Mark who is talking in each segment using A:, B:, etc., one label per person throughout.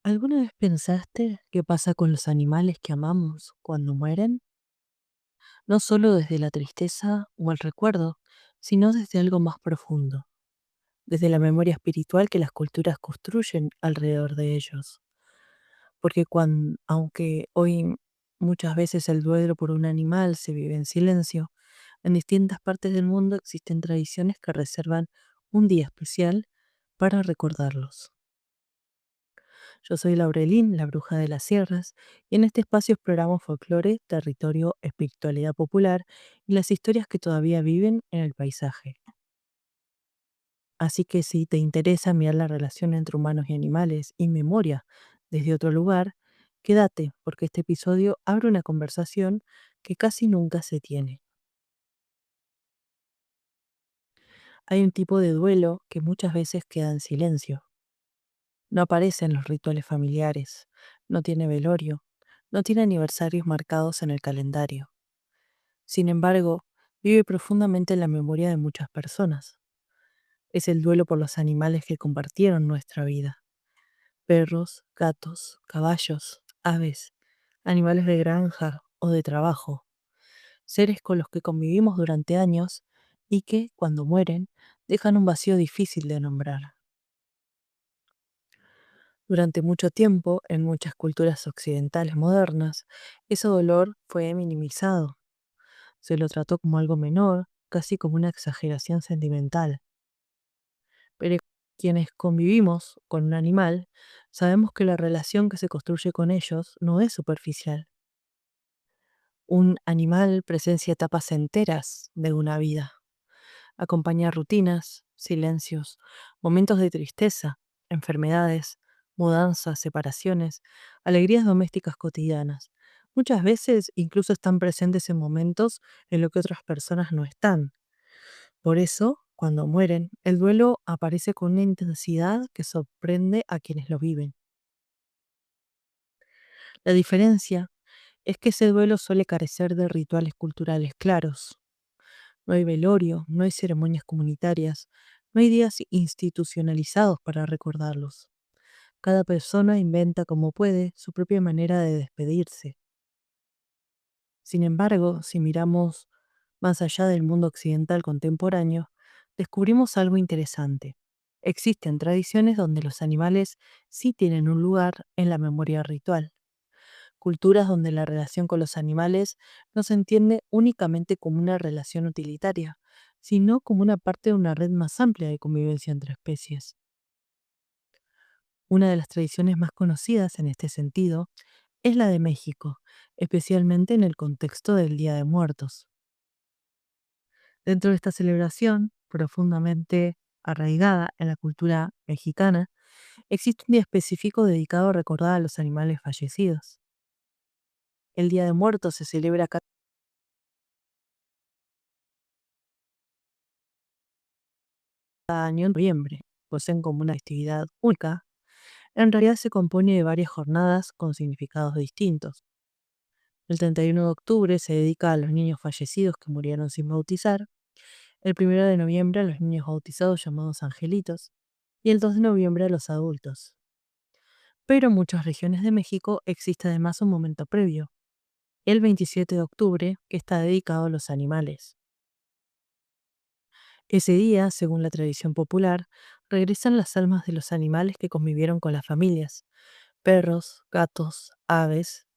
A: ¿Alguna vez pensaste qué pasa con los animales que amamos cuando mueren? No solo desde la tristeza o el recuerdo, sino desde algo más profundo, desde la memoria espiritual que las culturas construyen alrededor de ellos. Porque aunque hoy muchas veces el duelo por un animal se vive en silencio, en distintas partes del mundo existen tradiciones que reservan un día especial para recordarlos. Yo soy Laurelín, la bruja de las sierras, y en este espacio exploramos folclore, territorio, espiritualidad popular y las historias que todavía viven en el paisaje. Así que si te interesa mirar la relación entre humanos y animales y memoria desde otro lugar, quédate, porque este episodio abre una conversación que casi nunca se tiene. Hay un tipo de duelo que muchas veces queda en silencio. No aparece en los rituales familiares, no tiene velorio, no tiene aniversarios marcados en el calendario. Sin embargo, vive profundamente en la memoria de muchas personas. Es el duelo por los animales que compartieron nuestra vida. Perros, gatos, caballos, aves, animales de granja o de trabajo. Seres con los que convivimos durante años y que, cuando mueren, dejan un vacío difícil de nombrar. Durante mucho tiempo, en muchas culturas occidentales modernas, ese dolor fue minimizado. Se lo trató como algo menor, casi como una exageración sentimental. Pero quienes convivimos con un animal, sabemos que la relación que se construye con ellos no es superficial. Un animal presencia etapas enteras de una vida, acompaña rutinas, silencios, momentos de tristeza, enfermedades, mudanzas, separaciones, alegrías domésticas cotidianas. Muchas veces incluso están presentes en momentos en los que otras personas no están. Por eso, cuando mueren, el duelo aparece con una intensidad que sorprende a quienes lo viven. La diferencia es que ese duelo suele carecer de rituales culturales claros. No hay velorio, no hay ceremonias comunitarias, no hay días institucionalizados para recordarlos. Cada persona inventa como puede su propia manera de despedirse. Sin embargo, si miramos más allá del mundo occidental contemporáneo, descubrimos algo interesante. Existen tradiciones donde los animales sí tienen un lugar en la memoria ritual, culturas donde la relación con los animales no se entiende únicamente como una relación utilitaria, sino como una parte de una red más amplia de convivencia entre especies. Una de las tradiciones más conocidas en este sentido es la de México, especialmente en el contexto del Día de Muertos. Dentro de esta celebración, profundamente arraigada en la cultura mexicana, existe un día específico dedicado a recordar a los animales fallecidos. El Día de Muertos se celebra cada año en noviembre, poseen como una actividad única. En realidad se compone de varias jornadas con significados distintos. El 31 de octubre se dedica a los niños fallecidos que murieron sin bautizar, el 1 de noviembre a los niños bautizados llamados angelitos y el 2 de noviembre a los adultos. Pero en muchas regiones de México existe además un momento previo, el 27 de octubre, que está dedicado a los animales. Ese día, según la tradición popular, regresan las almas de los animales que convivieron con las familias, perros, gatos, aves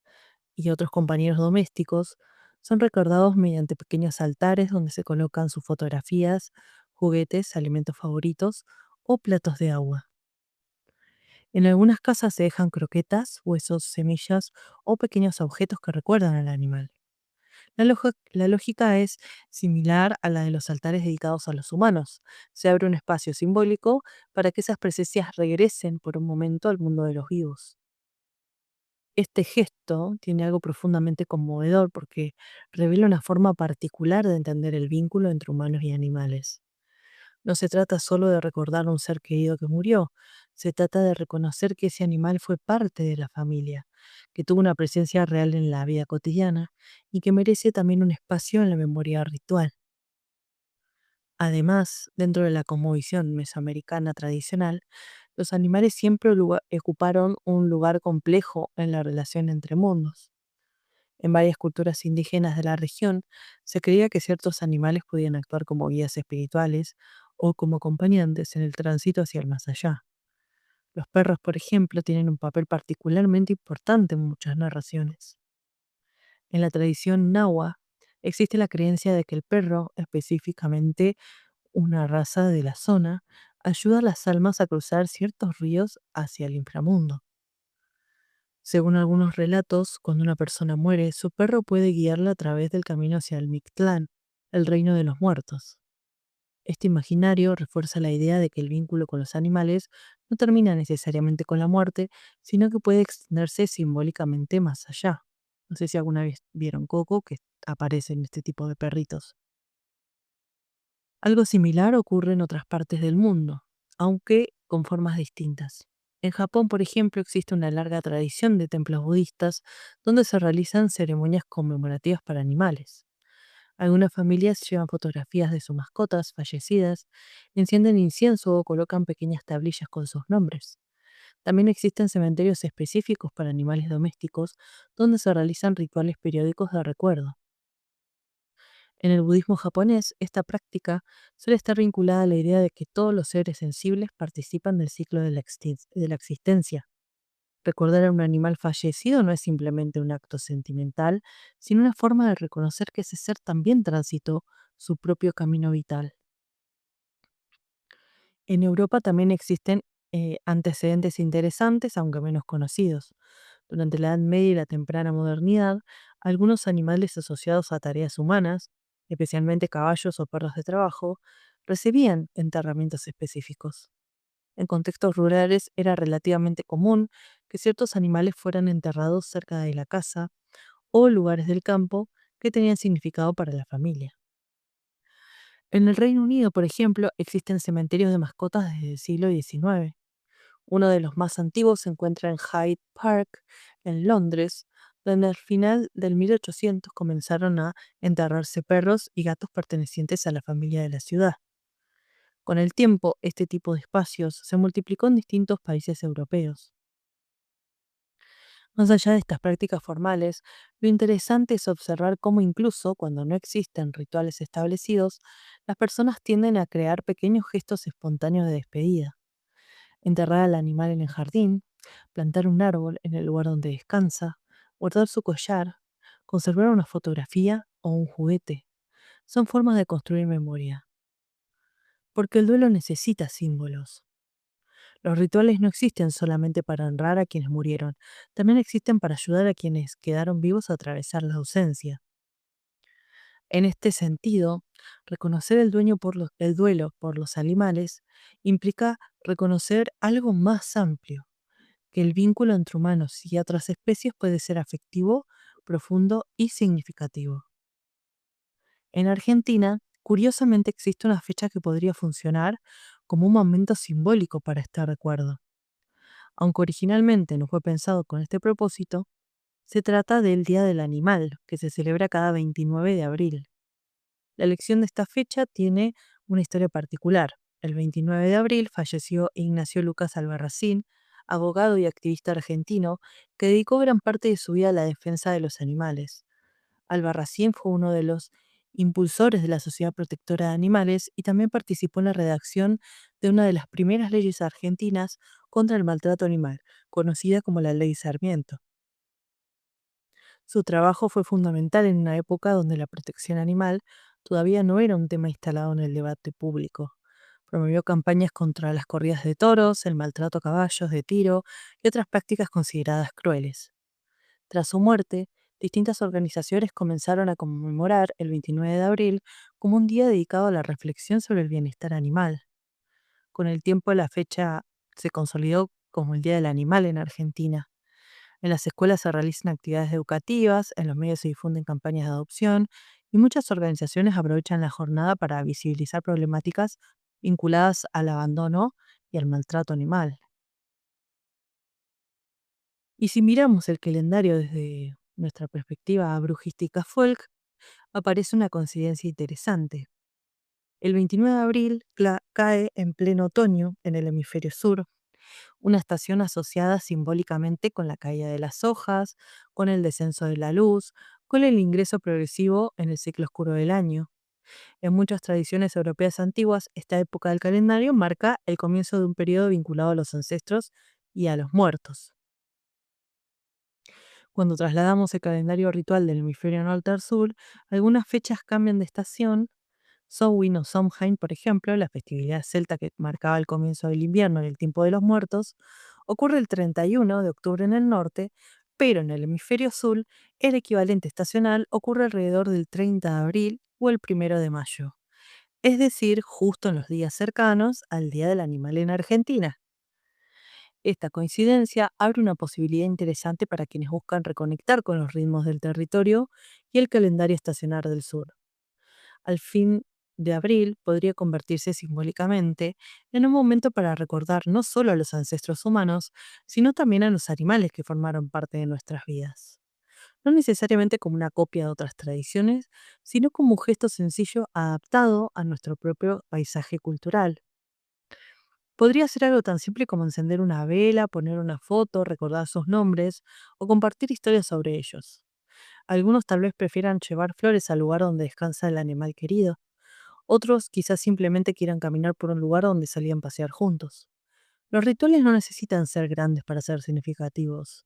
A: y otros compañeros domésticos, son recordados mediante pequeños altares donde se colocan sus fotografías, juguetes, alimentos favoritos o platos de agua. En algunas casas se dejan croquetas, huesos, semillas o pequeños objetos que recuerdan al animal. La lógica es similar a la de los altares dedicados a los humanos. Se abre un espacio simbólico para que esas presencias regresen por un momento al mundo de los vivos. Este gesto tiene algo profundamente conmovedor porque revela una forma particular de entender el vínculo entre humanos y animales. No se trata solo de recordar a un ser querido que murió, se trata de reconocer que ese animal fue parte de la familia, que tuvo una presencia real en la vida cotidiana y que merece también un espacio en la memoria ritual. Además, dentro de la cosmovisión mesoamericana tradicional, Los animales siempre ocuparon un lugar complejo en la relación entre mundos. En varias culturas indígenas de la región se creía que ciertos animales podían actuar como guías espirituales o como acompañantes en el tránsito hacia el más allá. Los perros, por ejemplo, tienen un papel particularmente importante en muchas narraciones. En la tradición nahua existe la creencia de que el perro, específicamente una raza de la zona, ayuda a las almas a cruzar ciertos ríos hacia el inframundo. Según algunos relatos, cuando una persona muere, su perro puede guiarla a través del camino hacia el Mictlán, el reino de los muertos. Este imaginario refuerza la idea de que el vínculo con los animales no termina necesariamente con la muerte, sino que puede extenderse simbólicamente más allá. No sé si alguna vez vieron Coco, que aparecen este tipo de perritos. Algo similar ocurre en otras partes del mundo, aunque con formas distintas. En Japón, por ejemplo, existe una larga tradición de templos budistas donde se realizan ceremonias conmemorativas para animales. Algunas familias llevan fotografías de sus mascotas fallecidas, encienden incienso o colocan pequeñas tablillas con sus nombres. También existen cementerios específicos para animales domésticos donde se realizan rituales periódicos de recuerdo. En el budismo japonés, esta práctica suele estar vinculada a la idea de que todos los seres sensibles participan del ciclo de la existencia. Recordar a un animal fallecido no es simplemente un acto sentimental, sino una forma de reconocer que ese ser también transitó su propio camino vital. En Europa también existen antecedentes interesantes, aunque menos conocidos. Durante la Edad Media y la temprana modernidad, algunos animales asociados a tareas humanas, especialmente caballos o perros de trabajo, recibían enterramientos específicos. En contextos rurales era relativamente común que ciertos animales fueran enterrados cerca de la casa o lugares del campo que tenían significado para la familia. En el Reino Unido, por ejemplo, existen cementerios de mascotas desde el siglo XIX. Uno de los más antiguos se encuentra en Hyde Park, en Londres, donde al final del 1800 comenzaron a enterrarse perros y gatos pertenecientes a la familia de la ciudad. Con el tiempo, este tipo de espacios se multiplicó en distintos países europeos. Más allá de estas prácticas formales, lo interesante es observar cómo incluso cuando no existen rituales establecidos, las personas tienden a crear pequeños gestos espontáneos de despedida. Enterrar al animal en el jardín, plantar un árbol en el lugar donde descansa, guardar su collar, conservar una fotografía o un juguete. Son formas de construir memoria, porque el duelo necesita símbolos. Los rituales no existen solamente para honrar a quienes murieron, también existen para ayudar a quienes quedaron vivos a atravesar la ausencia. En este sentido, reconocer el duelo por los animales implica reconocer algo más amplio, que el vínculo entre humanos y otras especies puede ser afectivo, profundo y significativo. En Argentina, curiosamente existe una fecha que podría funcionar como un momento simbólico para este recuerdo. Aunque originalmente no fue pensado con este propósito, se trata del Día del Animal, que se celebra cada 29 de abril. La elección de esta fecha tiene una historia particular. El 29 de abril falleció Ignacio Lucas Albarracín, abogado y activista argentino, que dedicó gran parte de su vida a la defensa de los animales. Albarracín fue uno de los impulsores de la Sociedad Protectora de Animales y también participó en la redacción de una de las primeras leyes argentinas contra el maltrato animal, conocida como la Ley Sarmiento. Su trabajo fue fundamental en una época donde la protección animal todavía no era un tema instalado en el debate público. Promovió campañas contra las corridas de toros, el maltrato a caballos de tiro y otras prácticas consideradas crueles. Tras su muerte, distintas organizaciones comenzaron a conmemorar el 29 de abril como un día dedicado a la reflexión sobre el bienestar animal. Con el tiempo la fecha se consolidó como el Día del Animal en Argentina. En las escuelas se realizan actividades educativas, en los medios se difunden campañas de adopción y muchas organizaciones aprovechan la jornada para visibilizar problemáticas vinculadas al abandono y al maltrato animal. Y si miramos el calendario desde nuestra perspectiva brujística folk, aparece una coincidencia interesante. El 29 de abril cae en pleno otoño en el hemisferio sur, una estación asociada simbólicamente con la caída de las hojas, con el descenso de la luz, con el ingreso progresivo en el ciclo oscuro del año. En muchas tradiciones europeas antiguas, esta época del calendario marca el comienzo de un periodo vinculado a los ancestros y a los muertos. Cuando trasladamos el calendario ritual del hemisferio norte al sur, algunas fechas cambian de estación. Samhain o Samhain, por ejemplo, la festividad celta que marcaba el comienzo del invierno y el tiempo de los muertos, ocurre el 31 de octubre en el norte, pero en el hemisferio sur el equivalente estacional ocurre alrededor del 30 de abril o el 1 de mayo, es decir, justo en los días cercanos al Día del Animal en Argentina. Esta coincidencia abre una posibilidad interesante para quienes buscan reconectar con los ritmos del territorio y el calendario estacional del sur. Al fin de abril podría convertirse simbólicamente en un momento para recordar no solo a los ancestros humanos, sino también a los animales que formaron parte de nuestras vidas. No necesariamente como una copia de otras tradiciones, sino como un gesto sencillo adaptado a nuestro propio paisaje cultural. Podría ser algo tan simple como encender una vela, poner una foto, recordar sus nombres o compartir historias sobre ellos. Algunos tal vez prefieran llevar flores al lugar donde descansa el animal querido. Otros quizás simplemente quieran caminar por un lugar donde salían a pasear juntos. Los rituales no necesitan ser grandes para ser significativos.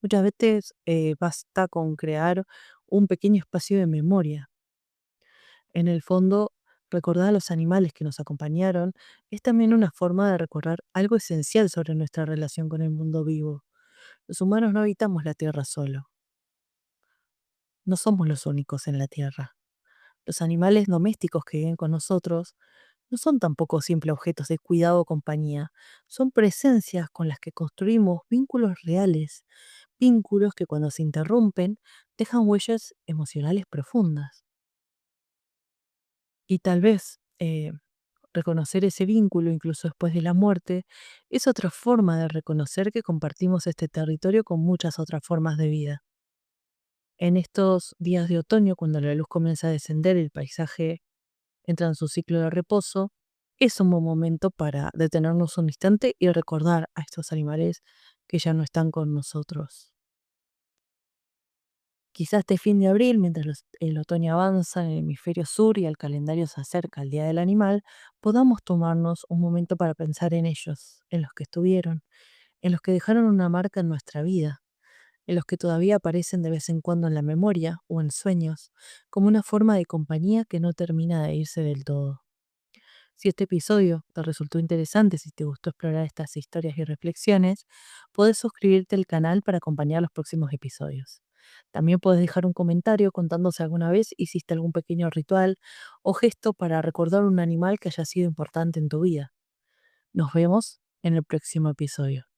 A: Muchas veces basta con crear un pequeño espacio de memoria. En el fondo, recordar a los animales que nos acompañaron es también una forma de recordar algo esencial sobre nuestra relación con el mundo vivo. Los humanos no habitamos la Tierra solo. No somos los únicos en la Tierra. Los animales domésticos que viven con nosotros no son tampoco simples objetos de cuidado o compañía, son presencias con las que construimos vínculos reales, vínculos que cuando se interrumpen dejan huellas emocionales profundas. Y tal vez reconocer ese vínculo incluso después de la muerte es otra forma de reconocer que compartimos este territorio con muchas otras formas de vida. En estos días de otoño, cuando la luz comienza a descender y el paisaje entra en su ciclo de reposo, es un buen momento para detenernos un instante y recordar a estos animales que ya no están con nosotros. Quizás este fin de abril, mientras el otoño avanza en el hemisferio sur y el calendario se acerca al Día del Animal, podamos tomarnos un momento para pensar en ellos, en los que estuvieron, en los que dejaron una marca en nuestra vida, en los que todavía aparecen de vez en cuando en la memoria o en sueños, como una forma de compañía que no termina de irse del todo. Si este episodio te resultó interesante, si te gustó explorar estas historias y reflexiones, puedes suscribirte al canal para acompañar los próximos episodios. También puedes dejar un comentario contando si alguna vez hiciste algún pequeño ritual o gesto para recordar un animal que haya sido importante en tu vida. Nos vemos en el próximo episodio.